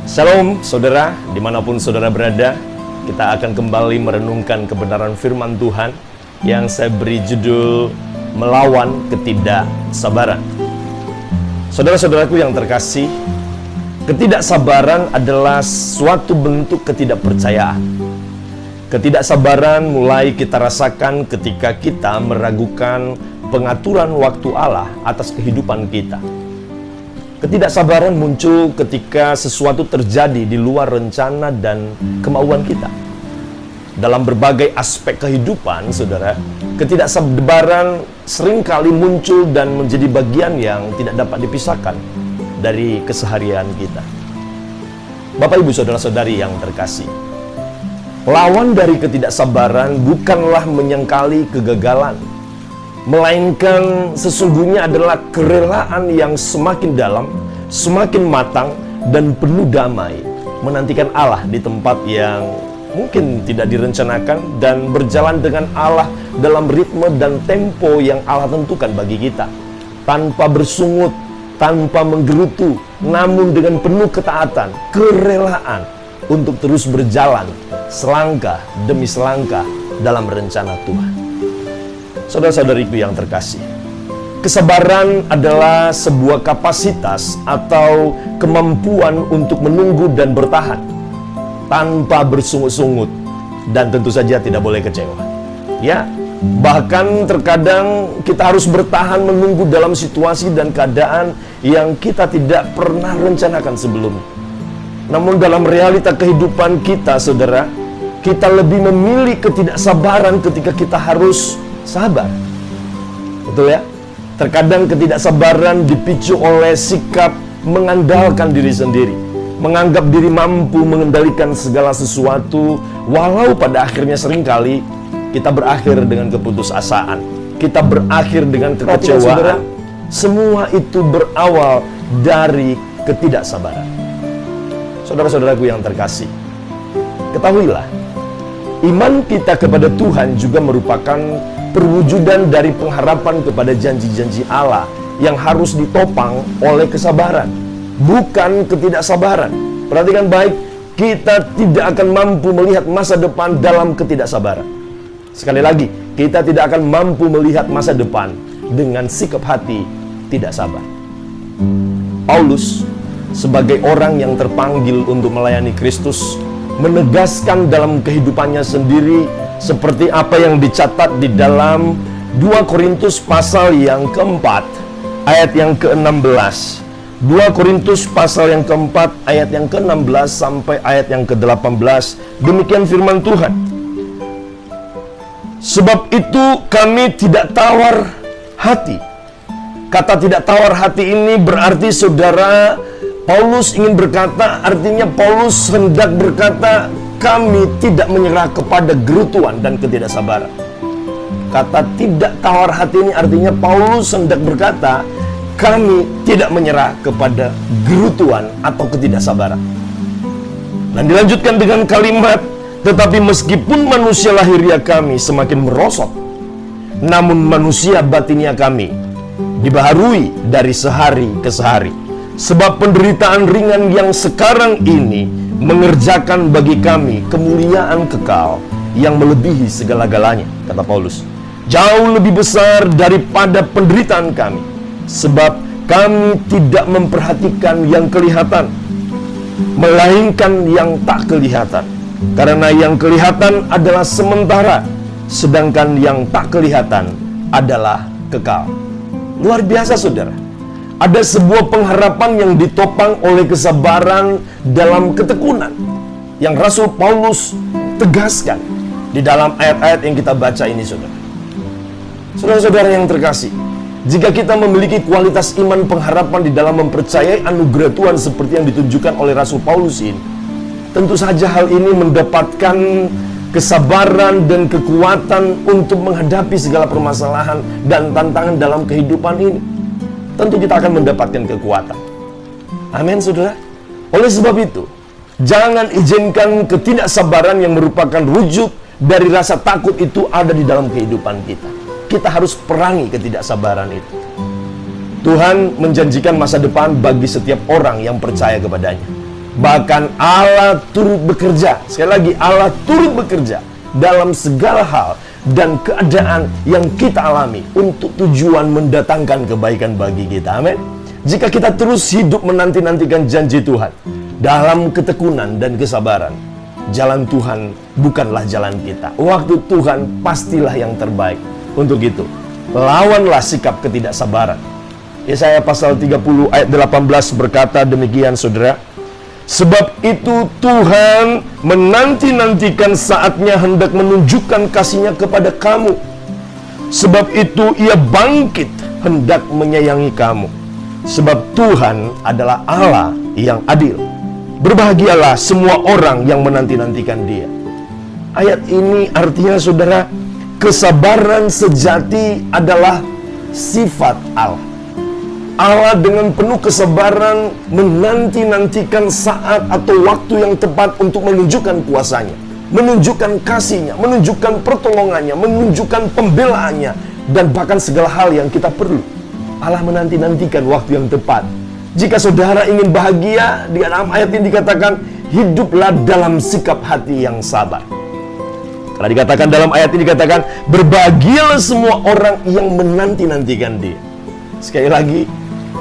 Shalom saudara, dimanapun saudara berada, kita akan kembali merenungkan kebenaran firman Tuhan yang saya beri judul Melawan Ketidaksabaran. Saudara-saudaraku yang terkasih, ketidaksabaran adalah suatu bentuk ketidakpercayaan. Ketidaksabaran mulai kita rasakan ketika kita meragukan pengaturan waktu Allah atas kehidupan kita. Ketidaksabaran muncul ketika sesuatu terjadi di luar rencana dan kemauan kita. Dalam berbagai aspek kehidupan, saudara, ketidaksabaran seringkali muncul dan menjadi bagian yang tidak dapat dipisahkan dari keseharian kita. Bapak, Ibu, saudara-saudari yang terkasih, lawan dari ketidaksabaran bukanlah menyangkali kegagalan, melainkan sesungguhnya adalah kerelaan yang semakin dalam, semakin matang, dan penuh damai, menantikan Allah di tempat yang mungkin tidak direncanakan, dan berjalan dengan Allah dalam ritme dan tempo yang Allah tentukan bagi kita, tanpa bersungut, tanpa menggerutu, namun dengan penuh ketaatan, kerelaan untuk terus berjalan selangkah demi selangkah dalam rencana Tuhan. Saudara-saudariku yang terkasih, kesabaran adalah sebuah kapasitas atau kemampuan untuk menunggu dan bertahan tanpa bersungut-sungut, dan tentu saja tidak boleh kecewa. Ya, bahkan terkadang kita harus bertahan menunggu dalam situasi dan keadaan yang kita tidak pernah rencanakan sebelumnya. Namun dalam realita kehidupan kita, saudara, kita lebih memilih ketidaksabaran ketika kita harus sabar. Betul ya? Terkadang ketidaksabaran dipicu oleh sikap mengandalkan diri sendiri, menganggap diri mampu mengendalikan segala sesuatu, walau pada akhirnya seringkali kita berakhir dengan keputusasaan, kita berakhir dengan kekecewaan. Semua itu berawal dari ketidaksabaran. Saudara-saudaraku yang terkasih, ketahuilah, iman kita kepada Tuhan juga merupakan perwujudan dari pengharapan kepada janji-janji Allah yang harus ditopang oleh kesabaran, bukan ketidaksabaran. Perhatikan baik, kita tidak akan mampu melihat masa depan dalam ketidaksabaran. Sekali lagi, kita tidak akan mampu melihat masa depan dengan sikap hati tidak sabar. Paulus, sebagai orang yang terpanggil untuk melayani Kristus, menegaskan dalam kehidupannya sendiri seperti apa yang dicatat di dalam 2 Korintus pasal yang keempat, ayat yang ke-16. 2 Korintus pasal yang keempat, ayat yang ke-16 sampai ayat yang ke-18. Demikian firman Tuhan. Sebab itu kami tidak tawar hati. Kata tidak tawar hati ini berarti, saudara, Paulus ingin berkata, artinya Paulus hendak berkata, kami tidak menyerah kepada gerutuan dan ketidaksabaran. Kata tidak tawar hati ini artinya Paulus hendak berkata, kami tidak menyerah kepada gerutuan atau ketidaksabaran. Dan dilanjutkan dengan kalimat, tetapi meskipun manusia lahiriah kami semakin merosot, namun manusia batinia kami dibaharui dari sehari ke sehari. Sebab penderitaan ringan yang sekarang ini mengerjakan bagi kami kemuliaan kekal yang melebihi segala-galanya, kata Paulus. Jauh lebih besar daripada penderitaan kami. Sebab kami tidak memperhatikan yang kelihatan, melainkan yang tak kelihatan. Karena yang kelihatan adalah sementara, sedangkan yang tak kelihatan adalah kekal. Luar biasa, saudara. Ada sebuah pengharapan yang ditopang oleh kesabaran dalam ketekunan yang Rasul Paulus tegaskan di dalam ayat-ayat yang kita baca ini, saudara. Saudara-saudara yang terkasih, jika kita memiliki kualitas iman pengharapan di dalam mempercayai anugerah Tuhan seperti yang ditunjukkan oleh Rasul Paulus ini, tentu saja hal ini mendapatkan kesabaran dan kekuatan untuk menghadapi segala permasalahan dan tantangan dalam kehidupan ini. Tentu kita akan mendapatkan kekuatan. Amin, saudara. Oleh sebab itu, jangan izinkan ketidaksabaran yang merupakan wujud dari rasa takut itu ada di dalam kehidupan kita. Kita harus perangi ketidaksabaran itu. Tuhan menjanjikan masa depan bagi setiap orang yang percaya kepadanya. Bahkan Allah turut bekerja. Sekali lagi, Allah turut bekerja dalam segala hal dan keadaan yang kita alami untuk tujuan mendatangkan kebaikan bagi kita. Amin. Jika kita terus hidup menanti-nantikan janji Tuhan dalam ketekunan dan kesabaran, jalan Tuhan bukanlah jalan kita. Waktu Tuhan pastilah yang terbaik. Untuk itu, lawanlah sikap ketidaksabaran. Yesaya pasal 30 ayat 18 berkata demikian, saudara. Sebab itu Tuhan menanti-nantikan saatnya hendak menunjukkan kasih-Nya kepada kamu. Sebab itu Ia bangkit hendak menyayangi kamu. Sebab Tuhan adalah Allah yang adil. Berbahagialah semua orang yang menanti-nantikan Dia. Ayat ini artinya, saudara, kesabaran sejati adalah sifat Allah. Allah dengan penuh kesabaran menanti-nantikan saat atau waktu yang tepat untuk menunjukkan kuasa-Nya, menunjukkan kasih-Nya, menunjukkan pertolongannya, menunjukkan pembelaannya, dan bahkan segala hal yang kita perlu. Allah menanti-nantikan waktu yang tepat. Jika saudara ingin bahagia, di dalam ayat ini dikatakan, hiduplah dalam sikap hati yang sabar. Karena dikatakan dalam ayat ini dikatakan, berbahagialah semua orang yang menanti-nantikan Dia. Sekali lagi,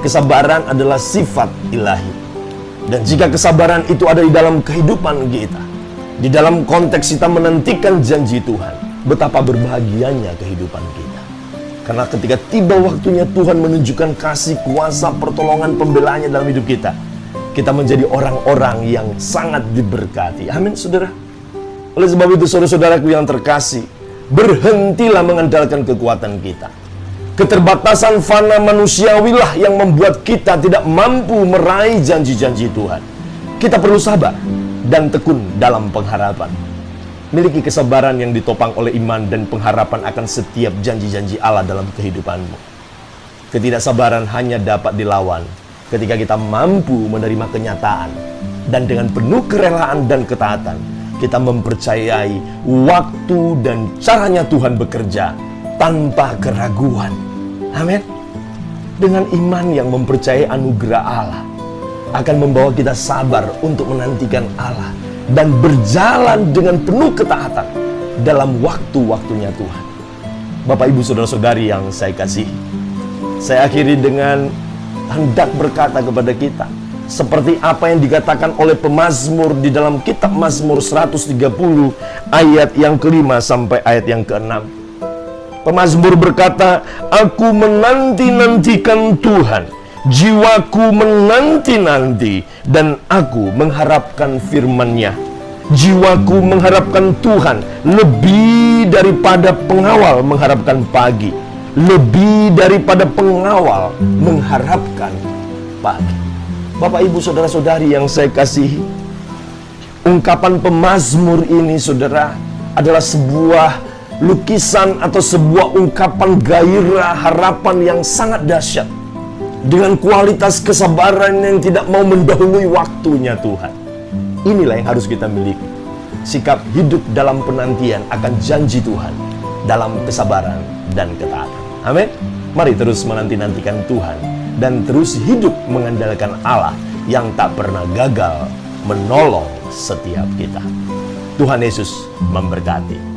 kesabaran adalah sifat ilahi. Dan jika kesabaran itu ada di dalam kehidupan kita, di dalam konteks kita menantikan janji Tuhan, betapa berbahagianya kehidupan kita. Karena ketika tiba waktunya Tuhan menunjukkan kasih, kuasa, pertolongan, pembelaannya dalam hidup kita, kita menjadi orang-orang yang sangat diberkati. Amin, saudara. Oleh sebab itu, saudara-saudaraku yang terkasih, berhentilah mengandalkan kekuatan kita. Keterbatasan fana manusiawilah yang membuat kita tidak mampu meraih janji-janji Tuhan. Kita perlu sabar dan tekun dalam pengharapan. Miliki kesabaran yang ditopang oleh iman dan pengharapan akan setiap janji-janji Allah dalam kehidupanmu. Ketidaksabaran hanya dapat dilawan ketika kita mampu menerima kenyataan, dan dengan penuh kerelaan dan ketaatan, kita mempercayai waktu dan caranya Tuhan bekerja tanpa keraguan. Amin. Dengan iman yang mempercayai anugerah Allah akan membawa kita sabar untuk menantikan Allah dan berjalan dengan penuh ketaatan dalam waktu-waktunya Tuhan. Bapak, Ibu, saudara-saudari yang saya kasihi, saya akhiri dengan hendak berkata kepada kita, seperti apa yang dikatakan oleh pemazmur di dalam kitab Mazmur 130 ayat yang ke-5 sampai ayat yang ke-6. Pemazmur berkata, aku menanti-nantikan Tuhan, jiwaku menanti-nanti, dan aku mengharapkan firman-Nya. Jiwaku mengharapkan Tuhan lebih daripada pengawal mengharapkan pagi, lebih daripada pengawal mengharapkan pagi. Bapak, Ibu, saudara-saudari yang saya kasihi, ungkapan pemazmur ini, saudara, adalah sebuah lukisan atau sebuah ungkapan gairah harapan yang sangat dahsyat, dengan kualitas kesabaran yang tidak mau mendahului waktunya Tuhan. Inilah yang harus kita miliki, sikap hidup dalam penantian akan janji Tuhan dalam kesabaran dan ketaatan. Amin. Mari terus menanti-nantikan Tuhan dan terus hidup mengandalkan Allah yang tak pernah gagal menolong setiap kita. Tuhan Yesus memberkati.